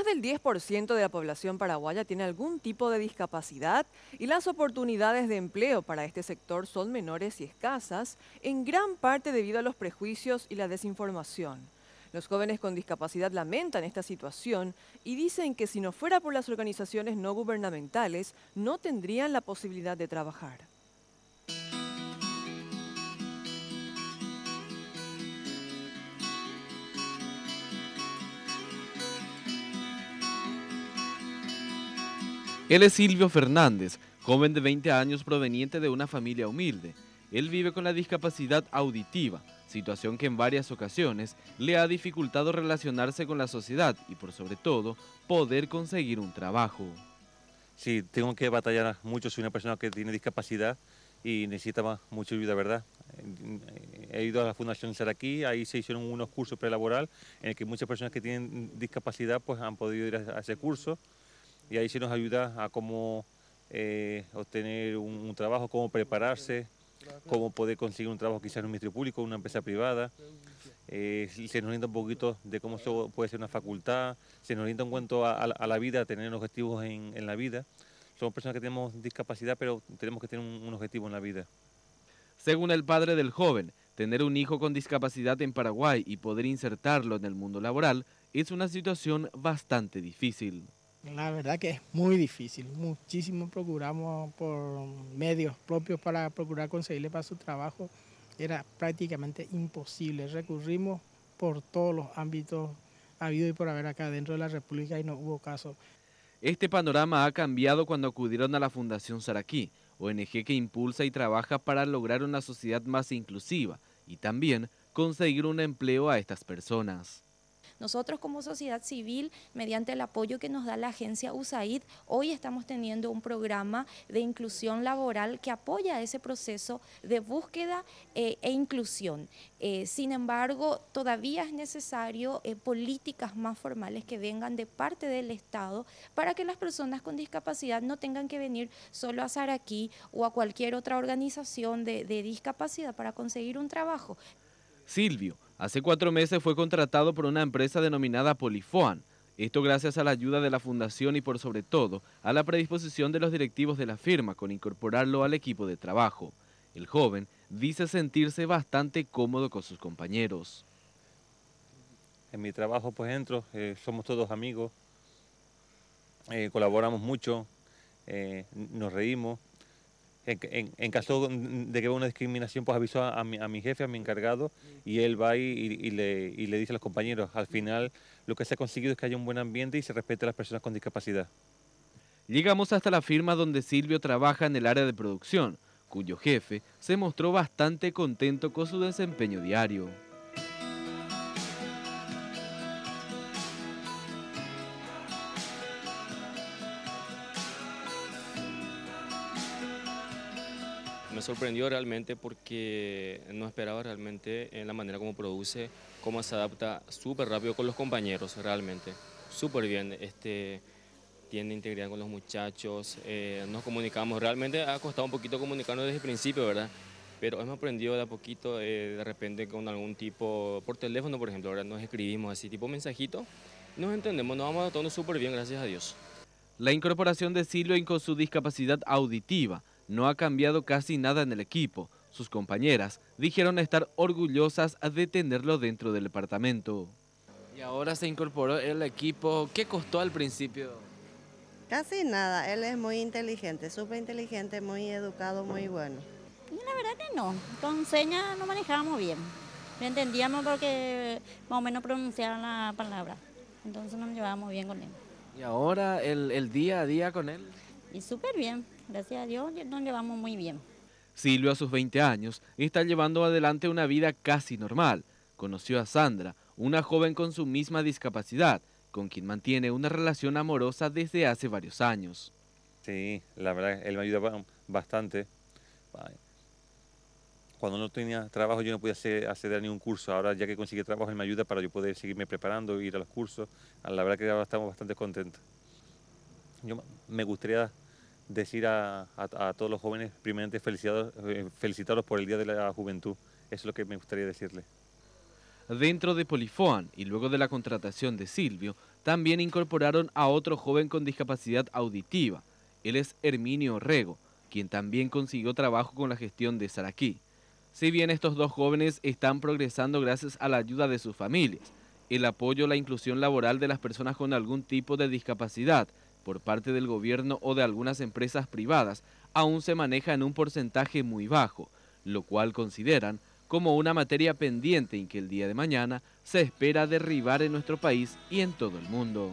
del 10% de la población paraguaya tiene algún tipo de discapacidad y las oportunidades de empleo para este sector son menores y escasas, en gran parte debido a los prejuicios y la desinformación. Los jóvenes con discapacidad lamentan esta situación y dicen que si no fuera por las organizaciones no gubernamentales, no tendrían la posibilidad de trabajar. Él es Silvio Fernández, joven de 20 años proveniente de una familia humilde. Él vive con la discapacidad auditiva, situación que en varias ocasiones le ha dificultado relacionarse con la sociedad y por sobre todo poder conseguir un trabajo. Sí, tengo que batallar mucho, soy una persona que tiene discapacidad y necesita mucha ayuda, ¿verdad? He ido a la Fundación Saraquí, ahí se hicieron unos cursos prelaboral en el que muchas personas que tienen discapacidad pues han podido ir a ese curso y ahí se nos ayuda a cómo obtener un trabajo, cómo prepararse, cómo poder conseguir un trabajo quizás en un ministerio público, en una empresa privada. Se nos orienta un poquito de cómo eso puede ser una facultad, se nos orienta en cuanto a la vida, a tener objetivos en la vida. Somos personas que tenemos discapacidad, pero tenemos que tener un objetivo en la vida. Según el padre del joven, tener un hijo con discapacidad en Paraguay y poder insertarlo en el mundo laboral es una situación bastante difícil. La verdad que es muy difícil, muchísimo procuramos por medios propios para procurar conseguirle para su trabajo, era prácticamente imposible, recurrimos por todos los ámbitos habido y por haber acá dentro de la República y no hubo caso. Este panorama ha cambiado cuando acudieron a la Fundación Saraquí, ONG que impulsa y trabaja para lograr una sociedad más inclusiva y también conseguir un empleo a estas personas. Nosotros como sociedad civil, mediante el apoyo que nos da la agencia USAID, hoy estamos teniendo un programa de inclusión laboral que apoya ese proceso de búsqueda e inclusión. Sin embargo, todavía es necesario políticas más formales que vengan de parte del Estado para que las personas con discapacidad no tengan que venir solo a Saraquí o a cualquier otra organización de discapacidad para conseguir un trabajo. Silvio, hace 4 meses fue contratado por una empresa denominada Polifoan. Esto gracias a la ayuda de la fundación y por sobre todo a la predisposición de los directivos de la firma con incorporarlo al equipo de trabajo. El joven dice sentirse bastante cómodo con sus compañeros. En mi trabajo pues entro, somos todos amigos, colaboramos mucho, nos reímos. En caso de que haya una discriminación, pues aviso a mi jefe, a mi encargado, y él va y le dice a los compañeros. Al final, lo que se ha conseguido es que haya un buen ambiente y se respete a las personas con discapacidad. Llegamos hasta la firma donde Silvio trabaja en el área de producción, cuyo jefe se mostró bastante contento con su desempeño diario. Me sorprendió realmente porque no esperaba realmente en la manera como produce, cómo se adapta súper rápido con los compañeros realmente, súper bien, tiene integridad con los muchachos, nos comunicamos, realmente ha costado un poquito comunicarnos desde el principio, ¿verdad? Pero hemos aprendido de a poquito, de repente con algún tipo, por teléfono por ejemplo, ahora nos escribimos así tipo mensajito, nos entendemos, nos vamos adaptando súper bien, gracias a Dios. La incorporación de Silvio con su discapacidad auditiva no ha cambiado casi nada en el equipo. Sus compañeras dijeron estar orgullosas de tenerlo dentro del departamento. Y ahora se incorporó el equipo. ¿Qué costó al principio? Casi nada, él es muy inteligente, súper inteligente, muy educado, muy bueno. Y la verdad que no, con señas no manejábamos bien. Lo entendíamos porque más o menos pronunciaban la palabra, entonces nos llevábamos bien con él. ¿Y ahora el día a día con él? Y súper bien, gracias a Dios nos llevamos muy bien. Silvio a sus 20 años está llevando adelante una vida casi normal. Conoció a Sandra, una joven con su misma discapacidad, con quien mantiene una relación amorosa desde hace varios años. Sí, la verdad, él me ayuda bastante. Cuando no tenía trabajo yo no podía acceder a ningún curso. Ahora ya que conseguí trabajo él me ayuda para yo poder seguirme preparando, ir a los cursos. La verdad que ahora estamos bastante contentos. Yo me gustaría decir a todos los jóvenes, primeramente felicitarlos por el Día de la Juventud. Eso es lo que me gustaría decirles. Dentro de Polifoan y luego de la contratación de Silvio, también incorporaron a otro joven con discapacidad auditiva. Él es Herminio Rego, quien también consiguió trabajo con la gestión de Saraquí. Si bien estos dos jóvenes están progresando gracias a la ayuda de sus familias, el apoyo a la inclusión laboral de las personas con algún tipo de discapacidad por parte del gobierno o de algunas empresas privadas aún se maneja en un porcentaje muy bajo, lo cual consideran como una materia pendiente en que el día de mañana se espera derribar en nuestro país y en todo el mundo.